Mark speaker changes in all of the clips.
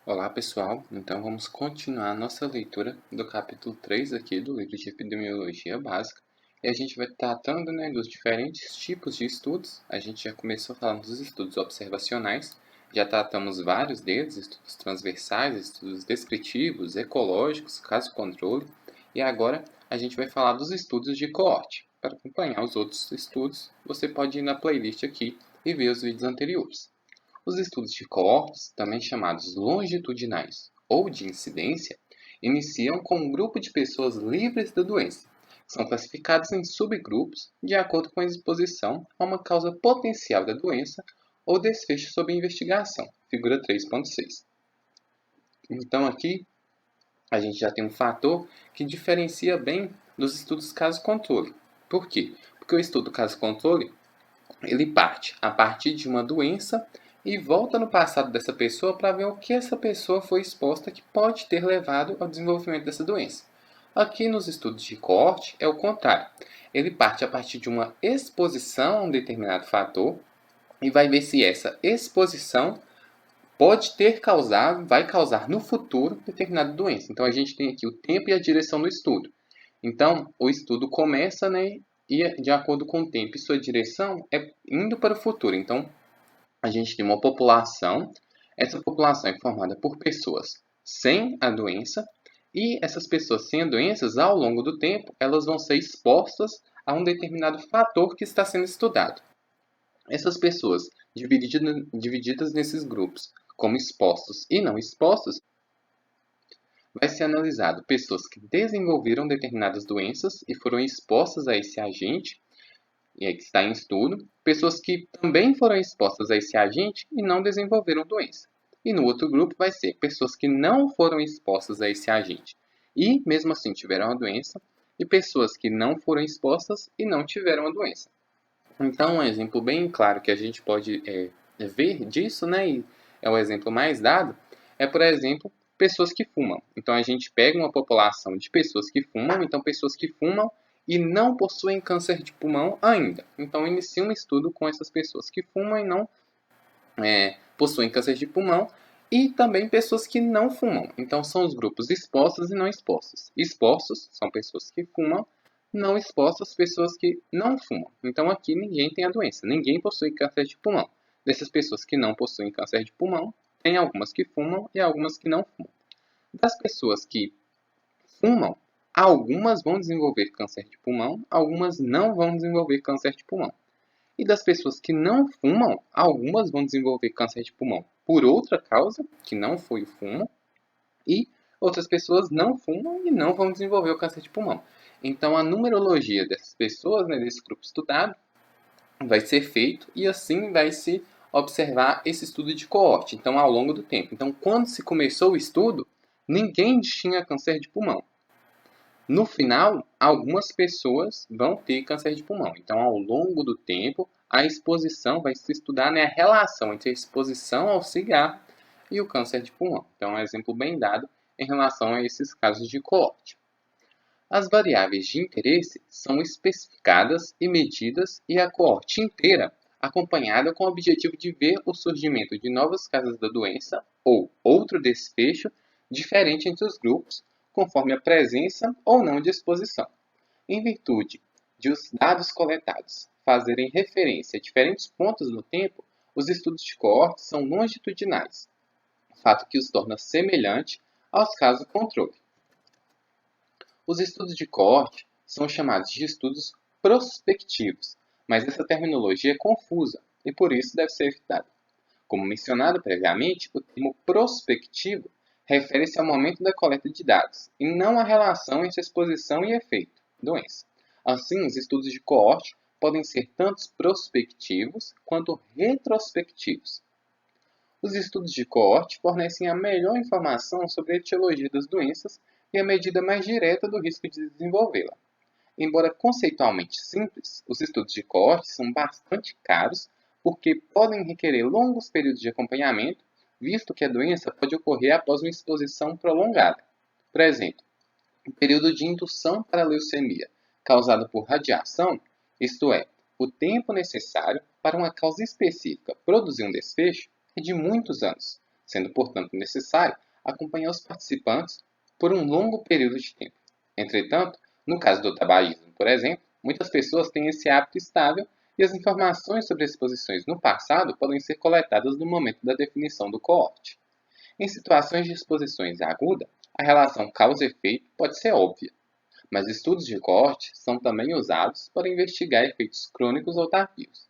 Speaker 1: Olá pessoal, então vamos continuar a nossa leitura do capítulo 3 aqui do livro de Epidemiologia Básica e a gente vai tratando dos diferentes tipos de estudos. A gente já começou falando dos estudos observacionais, já tratamos vários deles, estudos transversais, estudos descritivos, ecológicos, caso-controle, e agora a gente vai falar dos estudos de coorte. Para acompanhar os outros estudos, você pode ir na playlist aqui e ver os vídeos anteriores. Os estudos de coortes, também chamados longitudinais ou de incidência, iniciam com um grupo de pessoas livres da doença. São classificados em subgrupos de acordo com a exposição a uma causa potencial da doença ou desfecho sob investigação, figura 3.6. Então aqui a gente já tem um fator que diferencia bem dos estudos caso-controle. Por quê? Porque o estudo caso-controle ele parte a partir de uma doença e volta no passado dessa pessoa para ver o que essa pessoa foi exposta que pode ter levado ao desenvolvimento dessa doença. Aqui nos estudos de coorte é o contrário. Ele parte a partir de uma exposição a um determinado fator e vai ver se essa exposição pode ter causado, vai causar no futuro determinada doença. Então a gente tem aqui o tempo e a direção do estudo. Então o estudo começa, e de acordo com o tempo e sua direção é indo para o futuro. Então a gente tem uma população, essa população é formada por pessoas sem a doença e essas pessoas sem a doença, ao longo do tempo, elas vão ser expostas a um determinado fator que está sendo estudado. Essas pessoas, divididas nesses grupos, como expostos e não expostos, vai ser analisado pessoas que desenvolveram determinadas doenças e foram expostas a esse agente, e aí que está em estudo, pessoas que também foram expostas a esse agente e não desenvolveram doença. E no outro grupo vai ser pessoas que não foram expostas a esse agente e mesmo assim tiveram a doença, e pessoas que não foram expostas e não tiveram a doença. Então, um exemplo bem claro que a gente pode ver disso, e é o exemplo mais dado, é, por exemplo, pessoas que fumam. Então, a gente pega uma população de pessoas que fumam, então pessoas que fumam e não possuem câncer de pulmão ainda. Então, inicia um estudo com essas pessoas que fumam e não possuem câncer de pulmão, e também pessoas que não fumam. Então, são os grupos expostos e não expostos. Expostos são pessoas que fumam, não expostas, pessoas que não fumam. Então, aqui ninguém tem a doença, ninguém possui câncer de pulmão. Dessas pessoas que não possuem câncer de pulmão, tem algumas que fumam e algumas que não fumam. Das pessoas que fumam, algumas vão desenvolver câncer de pulmão, algumas não vão desenvolver câncer de pulmão. E das pessoas que não fumam, algumas vão desenvolver câncer de pulmão por outra causa, que não foi o fumo, e outras pessoas não fumam e não vão desenvolver o câncer de pulmão. Então, a numerologia dessas pessoas, desse grupo estudado, vai ser feito e assim vai se observar esse estudo de coorte, então, ao longo do tempo. Então, quando se começou o estudo, ninguém tinha câncer de pulmão. No final, algumas pessoas vão ter câncer de pulmão. Então, ao longo do tempo, a exposição vai se estudar a relação entre a exposição ao cigarro e o câncer de pulmão. Então, é um exemplo bem dado em relação a esses casos de coorte. As variáveis de interesse são especificadas e medidas e a coorte inteira acompanhada com o objetivo de ver o surgimento de novas causas da doença ou outro desfecho diferente entre os grupos, conforme a presença ou não de exposição. Em virtude de os dados coletados fazerem referência a diferentes pontos no tempo, os estudos de coorte são longitudinais, fato que os torna semelhante aos casos controle. Os estudos de coorte são chamados de estudos prospectivos, mas essa terminologia é confusa e por isso deve ser evitada. Como mencionado previamente, o termo prospectivo refere-se ao momento da coleta de dados e não à relação entre exposição e efeito, doença. Assim, os estudos de coorte podem ser tanto prospectivos quanto retrospectivos. Os estudos de coorte fornecem a melhor informação sobre a etiologia das doenças e a medida mais direta do risco de desenvolvê-la. Embora conceitualmente simples, os estudos de coorte são bastante caros porque podem requerer longos períodos de acompanhamento, visto que a doença pode ocorrer após uma exposição prolongada. Por exemplo, o período de indução para a leucemia causada por radiação, isto é, o tempo necessário para uma causa específica produzir um desfecho, é de muitos anos, sendo, portanto, necessário acompanhar os participantes por um longo período de tempo. Entretanto, no caso do tabagismo, por exemplo, muitas pessoas têm esse hábito estável e as informações sobre exposições no passado podem ser coletadas no momento da definição do coorte. Em situações de exposições aguda, a relação causa-efeito pode ser óbvia, mas estudos de coorte são também usados para investigar efeitos crônicos ou tardios.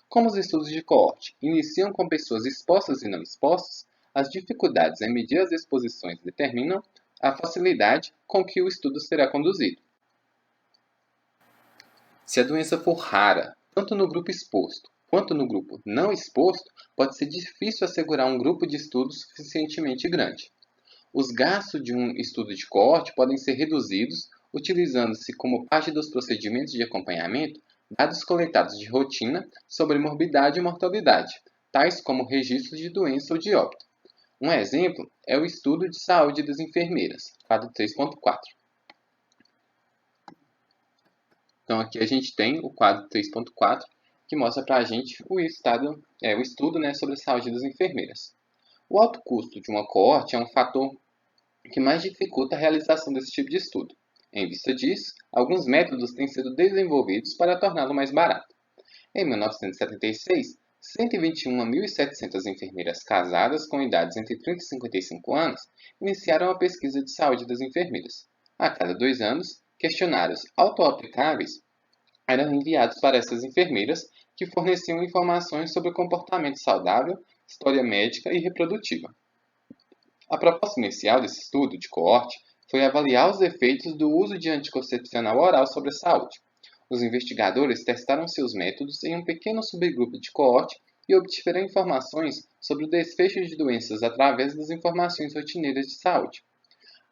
Speaker 1: Como os estudos de coorte iniciam com pessoas expostas e não expostas, as dificuldades em medir as exposições determinam a facilidade com que o estudo será conduzido. Se a doença for rara, tanto no grupo exposto quanto no grupo não exposto, pode ser difícil assegurar um grupo de estudos suficientemente grande. Os gastos de um estudo de coorte podem ser reduzidos utilizando-se como parte dos procedimentos de acompanhamento dados coletados de rotina sobre morbidade e mortalidade, tais como registros de doença ou de óbito. Um exemplo é o estudo de saúde das enfermeiras, quadro 3.4. Então aqui a gente tem o quadro 3.4, que mostra para a gente o estudo sobre a saúde das enfermeiras. O alto custo de uma coorte é um fator que mais dificulta a realização desse tipo de estudo. Em vista disso, alguns métodos têm sido desenvolvidos para torná-lo mais barato. Em 1976, 121.700 enfermeiras casadas com idades entre 30 e 55 anos iniciaram a pesquisa de saúde das enfermeiras. A cada 2 anos, questionários auto-aplicáveis eram enviados para essas enfermeiras, que forneciam informações sobre o comportamento saudável, história médica e reprodutiva. A proposta inicial desse estudo de coorte foi avaliar os efeitos do uso de anticoncepcional oral sobre a saúde. Os investigadores testaram seus métodos em um pequeno subgrupo de coorte e obtiveram informações sobre o desfecho de doenças através das informações rotineiras de saúde.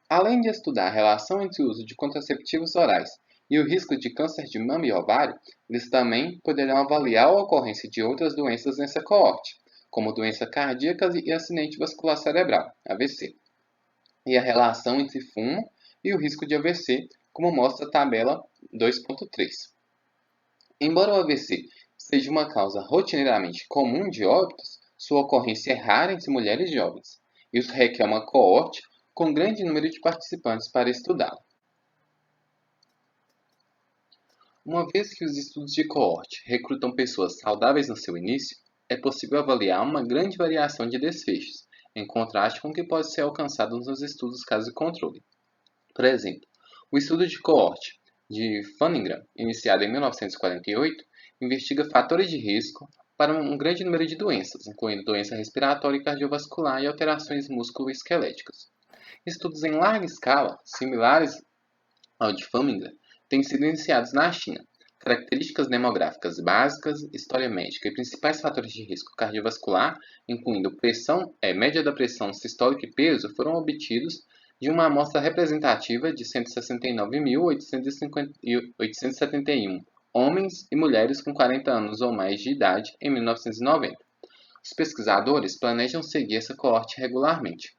Speaker 1: Além de estudar a relação entre o uso de contraceptivos orais e o risco de câncer de mama e ovário, eles também poderão avaliar a ocorrência de outras doenças nessa coorte, como doença cardíaca e acidente vascular cerebral, AVC, e a relação entre fumo e o risco de AVC, como mostra a tabela 2.3. Embora o AVC seja uma causa rotineiramente comum de óbitos, sua ocorrência é rara entre mulheres jovens. Isso requer uma coorte com grande número de participantes para estudá-la. Uma vez que os estudos de coorte recrutam pessoas saudáveis no seu início, é possível avaliar uma grande variação de desfechos, em contraste com o que pode ser alcançado nos estudos caso e controle. Por exemplo, o estudo de coorte de Cunningham, iniciado em 1948, investiga fatores de risco para um grande número de doenças, incluindo doença respiratória e cardiovascular e alterações musculoesqueléticas. Estudos em larga escala, similares ao de Cunningham, têm sido iniciados na China. Características demográficas básicas, história médica e principais fatores de risco cardiovascular, incluindo média da pressão sistólica e peso, foram obtidos de uma amostra representativa de 169.871 homens e mulheres com 40 anos ou mais de idade em 1990. Os pesquisadores planejam seguir essa coorte regularmente.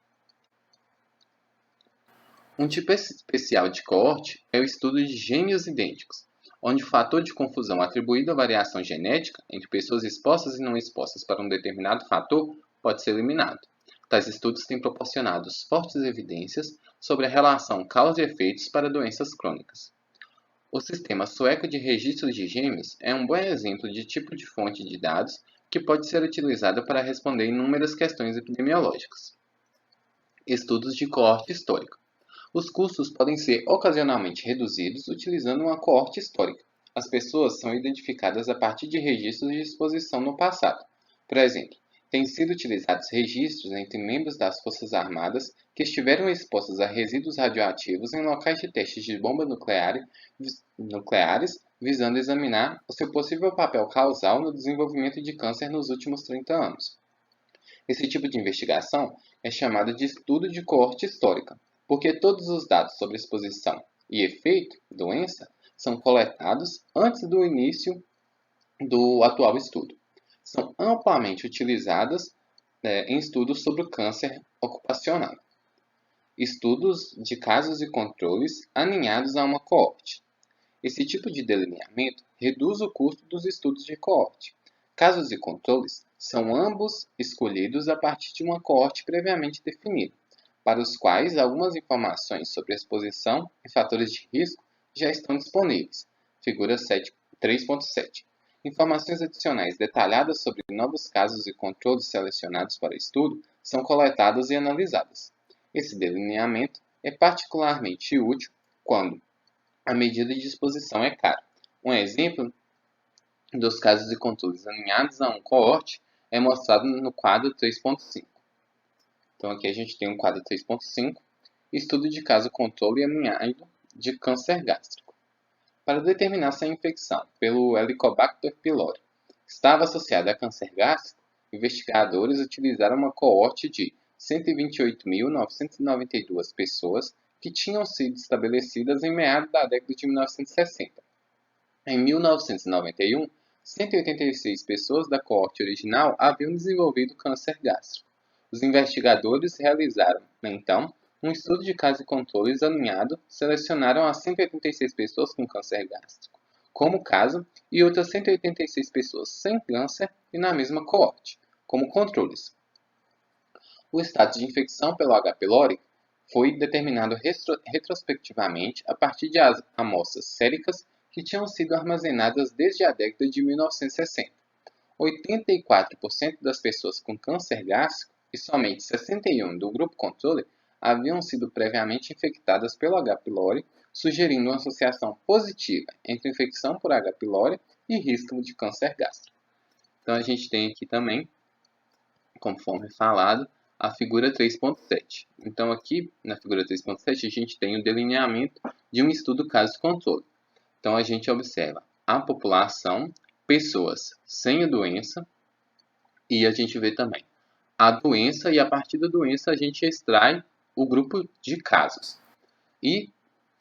Speaker 1: Um tipo especial de coorte é o estudo de gêmeos idênticos, onde o fator de confusão atribuído à variação genética entre pessoas expostas e não expostas para um determinado fator pode ser eliminado. Tais estudos têm proporcionado fortes evidências sobre a relação causa e efeitos para doenças crônicas. O sistema sueco de registros de gêmeos é um bom exemplo de tipo de fonte de dados que pode ser utilizado para responder inúmeras questões epidemiológicas. Estudos de coorte histórico. Os custos podem ser ocasionalmente reduzidos utilizando uma coorte histórica. As pessoas são identificadas a partir de registros de exposição no passado. Por exemplo, têm sido utilizados registros entre membros das Forças Armadas que estiveram expostos a resíduos radioativos em locais de testes de bombas nucleares, visando examinar o seu possível papel causal no desenvolvimento de câncer nos últimos 30 anos. Esse tipo de investigação é chamado de estudo de coorte histórica, porque todos os dados sobre exposição e efeito, doença, são coletados antes do início do atual estudo. São amplamente utilizadas em estudos sobre o câncer ocupacional. Estudos de casos e controles alinhados a uma coorte. Esse tipo de delineamento reduz o custo dos estudos de coorte. Casos e controles São ambos escolhidos a partir de uma coorte previamente definida, para os quais algumas informações sobre a exposição e fatores de risco já estão disponíveis. Figura 3.7. Informações adicionais detalhadas sobre novos casos e controles selecionados para estudo são coletadas e analisadas. Esse delineamento é particularmente útil quando a medida de exposição é cara. Um exemplo dos casos e controles alinhados a um coorte é mostrado no quadro 3.5. Então aqui a gente tem um quadro 3.5, estudo de caso controle alinhado de câncer gástrico. Para determinar se a infecção pelo Helicobacter pylori estava associada a câncer gástrico, investigadores utilizaram uma coorte de 128.992 pessoas que tinham sido estabelecidas em meados da década de 1960. Em 1991, 186 pessoas da coorte original haviam desenvolvido câncer gástrico. Os investigadores realizaram, então, um estudo de caso e controles alinhado, selecionaram as 186 pessoas com câncer gástrico como caso e outras 186 pessoas sem câncer e na mesma coorte, como controles. O status de infecção pelo H. pylori foi determinado retrospectivamente a partir de amostras séricas que tinham sido armazenadas desde a década de 1960. 84% das pessoas com câncer gástrico e somente 61% do grupo controle haviam sido previamente infectadas pelo H. pylori, sugerindo uma associação positiva entre infecção por H. pylori e risco de câncer gástrico. Então a gente tem aqui também, conforme falado, a figura 3.7. Então aqui na figura 3.7 a gente tem o delineamento de um estudo caso-controle. Então a gente observa a população, pessoas sem a doença, e a gente vê também a doença, e a partir da doença a gente extrai o grupo de casos. E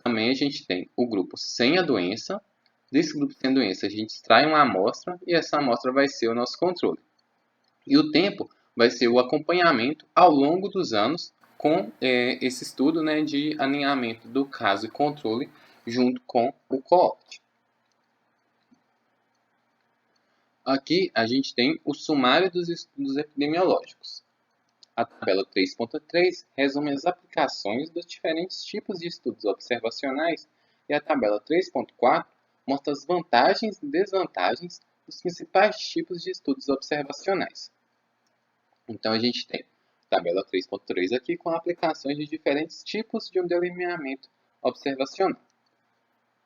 Speaker 1: também a gente tem o grupo sem a doença. Desse grupo sem doença a gente extrai uma amostra e essa amostra vai ser o nosso controle. E o tempo vai ser o acompanhamento ao longo dos anos com esse estudo, né, de alinhamento do caso e controle junto com o coorte. Aqui a gente tem o sumário dos estudos epidemiológicos. A tabela 3.3 resume as aplicações dos diferentes tipos de estudos observacionais e a tabela 3.4 mostra as vantagens e desvantagens dos principais tipos de estudos observacionais. Então a gente tem a tabela 3.3 aqui com aplicações de diferentes tipos de um delineamento observacional.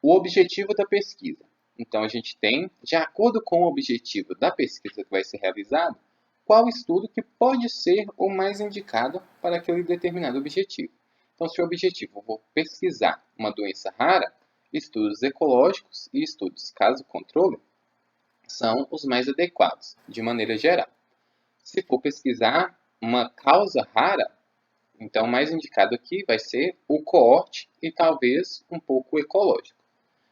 Speaker 1: O objetivo da pesquisa. Então a gente tem, de acordo com o objetivo da pesquisa que vai ser realizada, qual estudo que pode ser o mais indicado para aquele determinado objetivo. Então, se o objetivo for pesquisar uma doença rara, estudos ecológicos e estudos caso-controle são os mais adequados, de maneira geral. Se for pesquisar uma causa rara, então o mais indicado aqui vai ser o coorte e talvez um pouco o ecológico.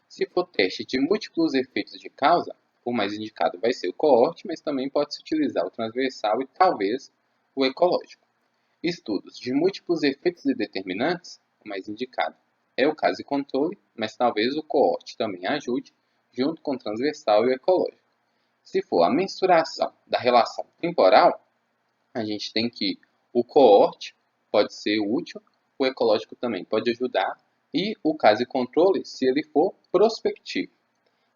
Speaker 1: Se for teste de múltiplos efeitos de causa, o mais indicado vai ser o coorte, mas também pode-se utilizar o transversal e talvez o ecológico. Estudos de múltiplos efeitos e determinantes, o mais indicado é o caso e controle, mas talvez o coorte também ajude, junto com o transversal e o ecológico. Se for a mensuração da relação temporal, a gente tem que o coorte pode ser útil, o ecológico também pode ajudar, e o caso e controle se ele for prospectivo.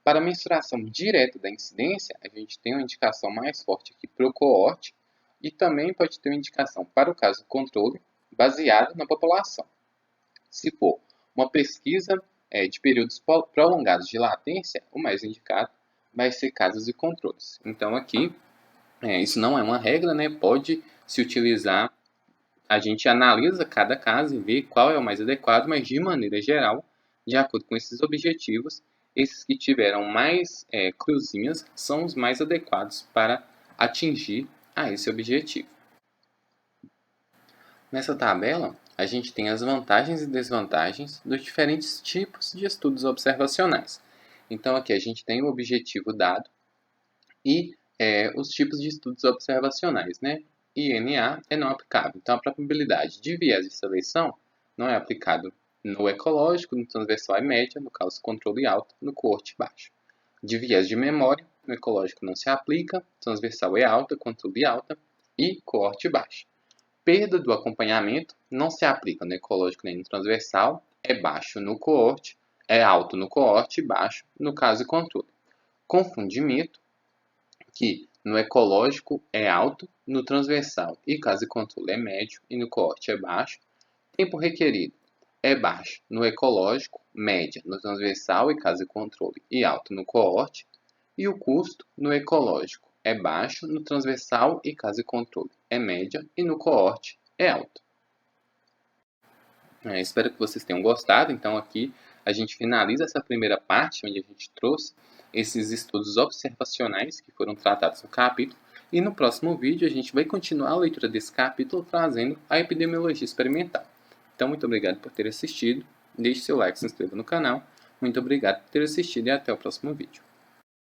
Speaker 1: Para a mensuração direta da incidência, a gente tem uma indicação mais forte aqui para o coorte e também pode ter uma indicação para o caso controle baseado na população. Se for uma pesquisa de períodos prolongados de latência, o mais indicado vai ser casos e controles. Então aqui, isso não é uma regra, né? Pode se utilizar, a gente analisa cada caso e vê qual é o mais adequado, mas de maneira geral, de acordo com esses objetivos, esses que tiveram mais cruzinhas são os mais adequados para atingir a esse objetivo. Nessa tabela, a gente tem as vantagens e desvantagens dos diferentes tipos de estudos observacionais. Então aqui a gente tem o objetivo dado e os tipos de estudos observacionais, né? INA é não aplicável. Então, a probabilidade de viés de seleção não é aplicado no ecológico, no transversal é média, no caso controle alto, no coorte baixo. De viés de memória no ecológico não se aplica, transversal é alta, controle alta e coorte baixa. Perda do acompanhamento não se aplica no ecológico nem no transversal, é baixo no coorte, é alto no coorte e baixo no caso e controle. Confundimento, que no ecológico é alto, no transversal e caso e controle é médio e no coorte é baixo. Tempo requerido é baixo no ecológico, média no transversal e caso e controle e alto no coorte. E o custo no ecológico é baixo no transversal e caso e controle é média e no coorte é alto. Espero que vocês tenham gostado. Então aqui a gente finaliza essa primeira parte, onde a gente trouxe esses estudos observacionais que foram tratados no capítulo. E no próximo vídeo a gente vai continuar a leitura desse capítulo trazendo a epidemiologia experimental. Então muito obrigado por ter assistido. Deixe seu like, se inscreva no canal. Muito obrigado por ter assistido e até o próximo vídeo.